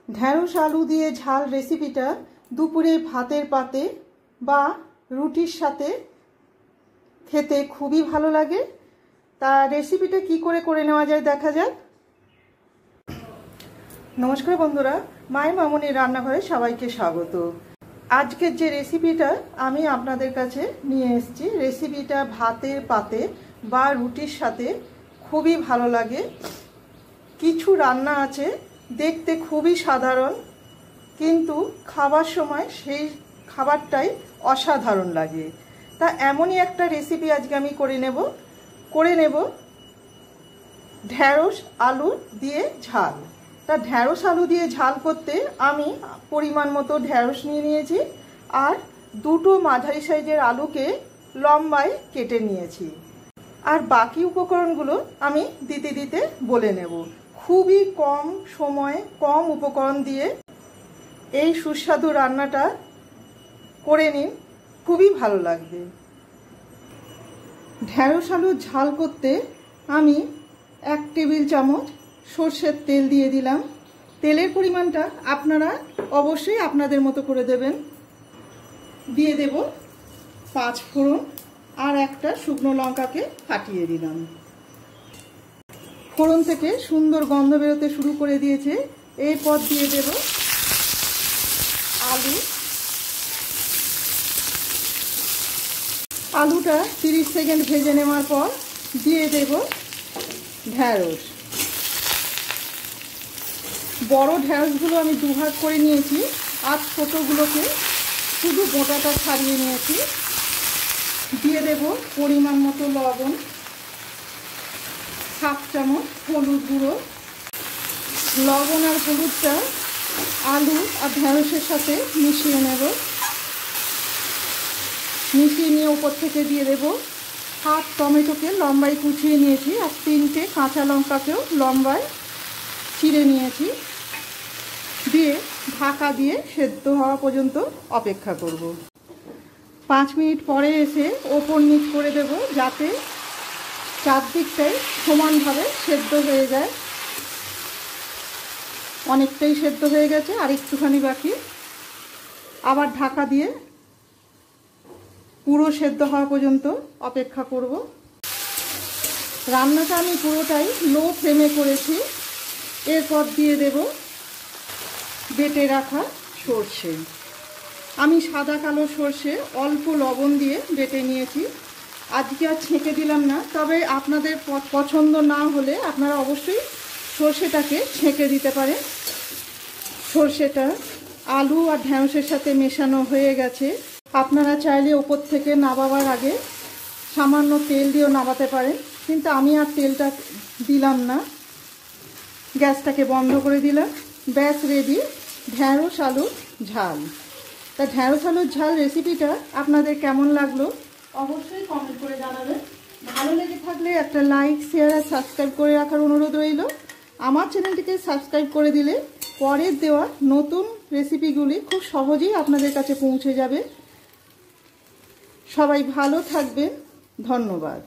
ঢ্যাঁড়স আলু দিয়ে ঝাল রেসিপিটা দুপুরে ভাতের পাতে বা রুটির সাথে খেতে খুবই ভালো লাগে। তা রেসিপিটা কি করে নেওয়া যায় দেখা যাক। নমস্কার বন্ধুরা, মায়ের মামনির রান্নাঘরে সবাইকে স্বাগত। আজকের যে রেসিপিটা আমি আপনাদের কাছে নিয়ে এসেছি, রেসিপিটা ভাতের পাতে বা রুটির সাথে খুবই ভালো লাগে। কিছু রান্না আছে দেখতে খুবই সাধারণ, কিন্তু খাবার সময় সেই খাবারটাই অসাধারণ লাগে। তা এমনই একটা রেসিপি আজকে আমি করে নেব ঢ্যাঁড়স আলু দিয়ে ঝাল। তা ঢ্যাঁড়স আলু দিয়ে ঝাল করতে আমি পরিমাণ মতো ঢ্যাঁড়স নিয়ে নিয়েছি আর দুটো মাঝারি সাইজের আলুকে লম্বায় কেটে নিয়েছি। আর বাকি উপকরণগুলো আমি দিতে বলে নেব। খুবই কম সময়ে কম উপকরণ দিয়ে এই সুস্বাদু রান্নাটা করে নিন, খুবই ভালো লাগবে। ঢ্যাঁড়স আলুর ঝাল করতে আমি 1 টেবিল চামচ সরষের তেল দিয়ে দিলাম। তেলের পরিমাণটা আপনারা অবশ্যই আপনাদের মতো করে দেবেন। দিয়ে দেব 5 ফোড়ন আর একটা শুকনো লঙ্কাকে ফাটিয়ে দিলাম। ফোড়ন থেকে সুন্দর গন্ধ বেরোতে শুরু করে দিয়েছে। এরপর দিয়ে দেব আলুটা 30 সেকেন্ড ভেজে নেওয়ার পর দিয়ে দেব ঢ্যাঁড়স। বড় ঢ্যাঁড়সগুলো আমি দুভাগ করে নিয়েছি আর ছোটোগুলোকে শুধু গোটাটা ছাড়িয়ে নিয়েছি। দিয়ে দেব পরিমাণ মতো লবণ, 1/2 চামচ হলুদ গুঁড়ো। লবণ আর হলুদটা আলু আর ঢ্যাঁড়সের সাথে মিশিয়ে নেব। মিশিয়ে নিয়ে উপর থেকে দিয়ে দেব হাফ টমেটোকে লম্বায় কুচিয়ে নিয়েছি আর 3টে কাঁচা লঙ্কাকেও লম্বায় চিড়ে নিয়েছি। দিয়ে ঢাকা দিয়ে সেদ্ধ হওয়া পর্যন্ত অপেক্ষা করব। 5 মিনিট পরে এসে ওপর নিচ করে দেব, যাতে চারদিকটাই সমানভাবে সেদ্ধ হয়ে যায়। অনেকটাই সেদ্ধ হয়ে গেছে, আর একটুখানি বাকি। আবার ঢাকা দিয়ে পুরো সেদ্ধ হওয়া পর্যন্ত অপেক্ষা করব। রান্নাটা আমি পুরোটাই লো ফ্লেমে করেছি। এরপর দিয়ে দেব বেটে রাখা সর্ষে। আমি সাদা কালো সর্ষে অল্প লবণ দিয়ে বেটে নিয়েছি। আজকে আর ছেঁকে দিলাম না, তবে আপনাদের পছন্দ না হলে আপনারা অবশ্যই সর্ষেটাকে ছেঁকে দিতে পারেন। সর্ষেটা আলু আর ঢ্যাঁড়সের সাথে মেশানো হয়ে গেছে। আপনারা চাইলে ওপর থেকে নামাবার আগে সামান্য তেল দিয়েও নামাতে পারেন, কিন্তু আমি আর তেলটা দিলাম না। গ্যাসটাকে বন্ধ করে দিলাম। ব্যাস রেডি ঢ্যাঁড়স আলুর ঝাল। তা ঢ্যাঁড়স আলুর ঝাল রেসিপিটা আপনাদের কেমন লাগলো অবশ্যই কমেন্ট করে জানাবেন। ভালো লেগে থাকলে একটা লাইক, শেয়ার আর সাবস্ক্রাইব করে রাখার অনুরোধ রইল। আমার চ্যানেলটিকে সাবস্ক্রাইব করে দিলে পরের দেওয়া নতুন রেসিপিগুলি খুব সহজেই আপনাদের কাছে পৌঁছে যাবে। সবাই ভালো থাকবেন, ধন্যবাদ।